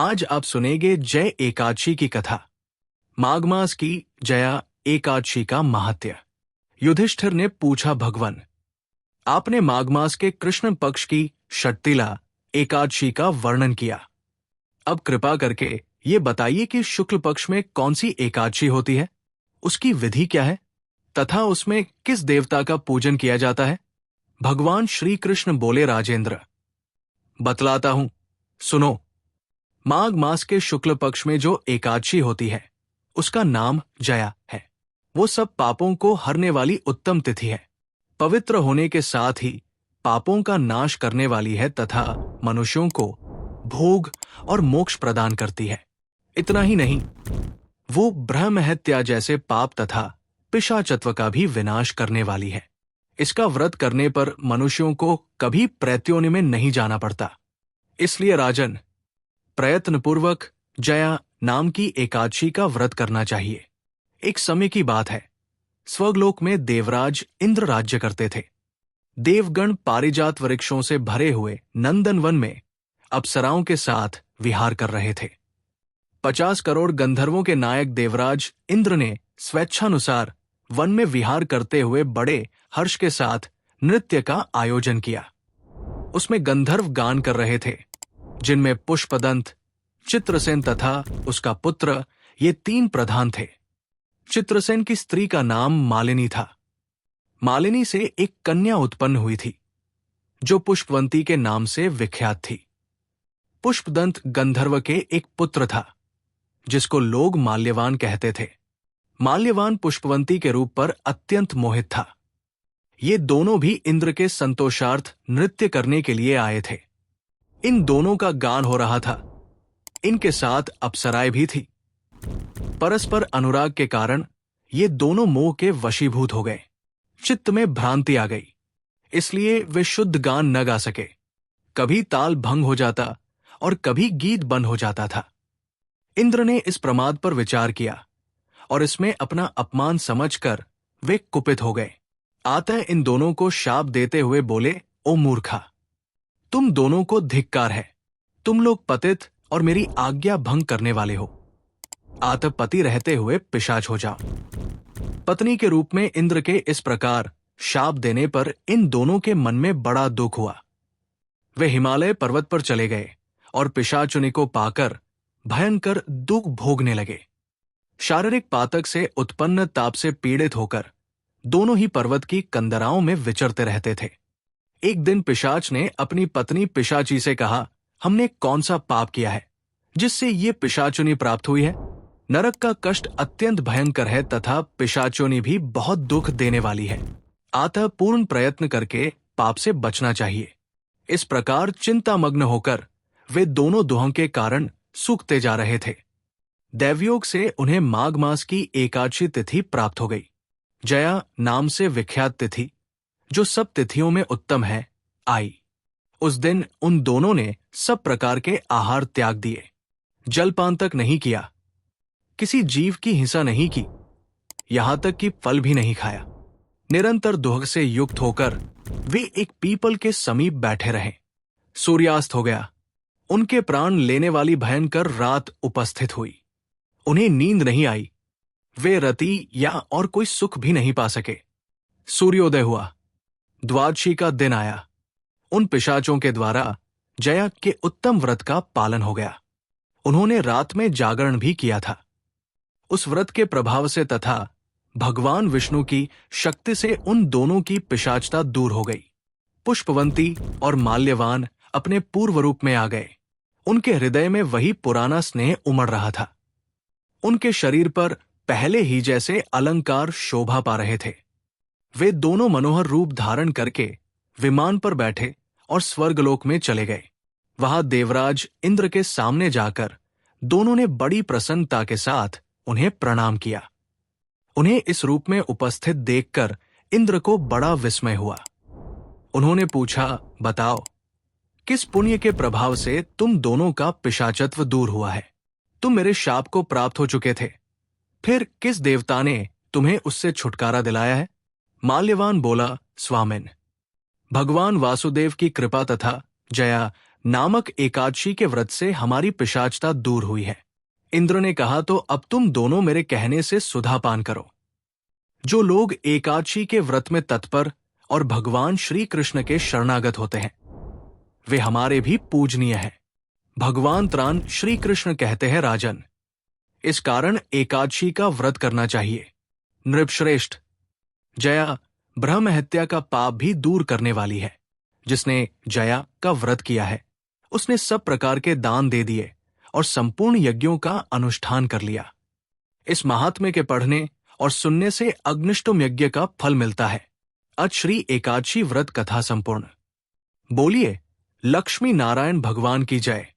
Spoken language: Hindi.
आज आप सुनेंगे जय एकादशी की कथा। माघ मास की जया एकादशी का महात्म्य। युधिष्ठिर ने पूछा, भगवान, आपने माघ मास के कृष्ण पक्ष की षटतिला एकादशी का वर्णन किया। अब कृपा करके ये बताइए कि शुक्ल पक्ष में कौन सी एकादशी होती है, उसकी विधि क्या है तथा उसमें किस देवता का पूजन किया जाता है। भगवान श्री कृष्ण बोले, राजेंद्र, बतलाता हूं, सुनो। माघ मास के शुक्ल पक्ष में जो एकादशी होती है उसका नाम जया है। वो सब पापों को हरने वाली उत्तम तिथि है। पवित्र होने के साथ ही पापों का नाश करने वाली है तथा मनुष्यों को भोग और मोक्ष प्रदान करती है। इतना ही नहीं, वो ब्रह्म हत्या जैसे पाप तथा पिशाचत्व का भी विनाश करने वाली है। इसका व्रत करने पर मनुष्यों को कभी प्रैत्योनि में नहीं जाना पड़ता। इसलिए राजन, प्रयत्नपूर्वक जया नाम की एकादशी का व्रत करना चाहिए। एक समय की बात है, स्वर्गलोक में देवराज इंद्र राज्य करते थे। देवगण पारिजात वृक्षों से भरे हुए नंदनवन में अप्सराओं के साथ विहार कर रहे थे। 50 करोड़ गंधर्वों के नायक देवराज इंद्र ने स्वेच्छानुसार वन में विहार करते हुए बड़े हर्ष के साथ नृत्य का आयोजन किया। उसमें गंधर्व गान कर रहे थे, जिनमें पुष्पदंत, चित्रसेन तथा उसका पुत्र ये 3 प्रधान थे। चित्रसेन की स्त्री का नाम मालिनी था। मालिनी से एक कन्या उत्पन्न हुई थी जो पुष्पवंती के नाम से विख्यात थी। पुष्पदंत गंधर्व के एक पुत्र था जिसको लोग माल्यवान कहते थे। माल्यवान पुष्पवंती के रूप पर अत्यंत मोहित था। ये दोनों भी इंद्र के संतोषार्थ नृत्य करने के लिए आए थे। इन दोनों का गान हो रहा था। इनके साथ अप्सराएं भी थी। परस्पर अनुराग के कारण ये दोनों मोह के वशीभूत हो गए। चित्त में भ्रांति आ गई, इसलिए वे शुद्ध गान न गा सके। कभी ताल भंग हो जाता और कभी गीत बंद हो जाता था। इंद्र ने इस प्रमाद पर विचार किया और इसमें अपना अपमान समझकर वे कुपित हो गए। अतः इन दोनों को शाप देते हुए बोले, ओ मूर्खा, तुम दोनों को धिक्कार है। तुम लोग पतित और मेरी आज्ञा भंग करने वाले हो। अतः पति रहते हुए पिशाच हो जाओ। पत्नी के रूप में इंद्र के इस प्रकार शाप देने पर इन दोनों के मन में बड़ा दुख हुआ। वे हिमालय पर्वत पर चले गए और पिशाचुनी को पाकर भयंकर दुख भोगने लगे। शारीरिक पातक से उत्पन्न ताप से पीड़ित होकर दोनों ही पर्वत की कंदराओं में विचरते रहते थे। एक दिन पिशाच ने अपनी पत्नी पिशाची से कहा, हमने कौन सा पाप किया है जिससे ये पिशाचुनी प्राप्त हुई है। नरक का कष्ट अत्यंत भयंकर है तथा पिशाचुनी भी बहुत दुख देने वाली है। अतः पूर्ण प्रयत्न करके पाप से बचना चाहिए। इस प्रकार चिंतामग्न होकर वे दोनों दुहों के कारण सूखते जा रहे थे। दैवयोग से उन्हें माघ मास की एकादशी तिथि प्राप्त हो गई। जया नाम से विख्यात तिथि, जो सब तिथियों में उत्तम है, आई। उस दिन उन दोनों ने सब प्रकार के आहार त्याग दिए। जलपान तक नहीं किया, किसी जीव की हिंसा नहीं की, यहां तक कि फल भी नहीं खाया। निरंतर दुख से युक्त होकर वे एक पीपल के समीप बैठे रहे। सूर्यास्त हो गया। उनके प्राण लेने वाली भयंकर रात उपस्थित हुई। उन्हें नींद नहीं आई। वे रति या और कोई सुख भी नहीं पा सके। सूर्योदय हुआ। द्वादशी का दिन आया। उन पिशाचों के द्वारा जया के उत्तम व्रत का पालन हो गया। उन्होंने रात में जागरण भी किया था। उस व्रत के प्रभाव से तथा भगवान विष्णु की शक्ति से उन दोनों की पिशाचता दूर हो गई। पुष्पवंती और माल्यवान अपने पूर्व रूप में आ गए। उनके हृदय में वही पुराना स्नेह उमड़ रहा था। उनके शरीर पर पहले ही जैसे अलंकार शोभा पा रहे थे। वे दोनों मनोहर रूप धारण करके विमान पर बैठे और स्वर्गलोक में चले गए। वहां देवराज इंद्र के सामने जाकर दोनों ने बड़ी प्रसन्नता के साथ उन्हें प्रणाम किया। उन्हें इस रूप में उपस्थित देखकर इंद्र को बड़ा विस्मय हुआ। उन्होंने पूछा, बताओ, किस पुण्य के प्रभाव से तुम दोनों का पिशाचत्व दूर हुआ है? तुम मेरे शाप को प्राप्त हो चुके थे, फिर किस देवता ने तुम्हें उससे छुटकारा दिलाया है? माल्यवान बोला, स्वामिन, भगवान वासुदेव की कृपा तथा जया नामक एकादशी के व्रत से हमारी पिशाचता दूर हुई है। इंद्र ने कहा, तो अब तुम दोनों मेरे कहने से सुधा पान करो। जो लोग एकादशी के व्रत में तत्पर और भगवान श्री कृष्ण के शरणागत होते हैं, वे हमारे भी पूजनीय हैं। भगवान त्राण श्री कृष्ण कहते हैं, राजन, इस कारण एकादशी का व्रत करना चाहिए। नृपश्रेष्ठ, जया ब्रह्म हत्या का पाप भी दूर करने वाली है। जिसने जया का व्रत किया है, उसने सब प्रकार के दान दे दिए और संपूर्ण यज्ञों का अनुष्ठान कर लिया। इस महात्म्य के पढ़ने और सुनने से अग्निष्टोम यज्ञ का फल मिलता है। आज श्री एकादशी व्रत कथा संपूर्ण। बोलिए लक्ष्मी नारायण भगवान की जय।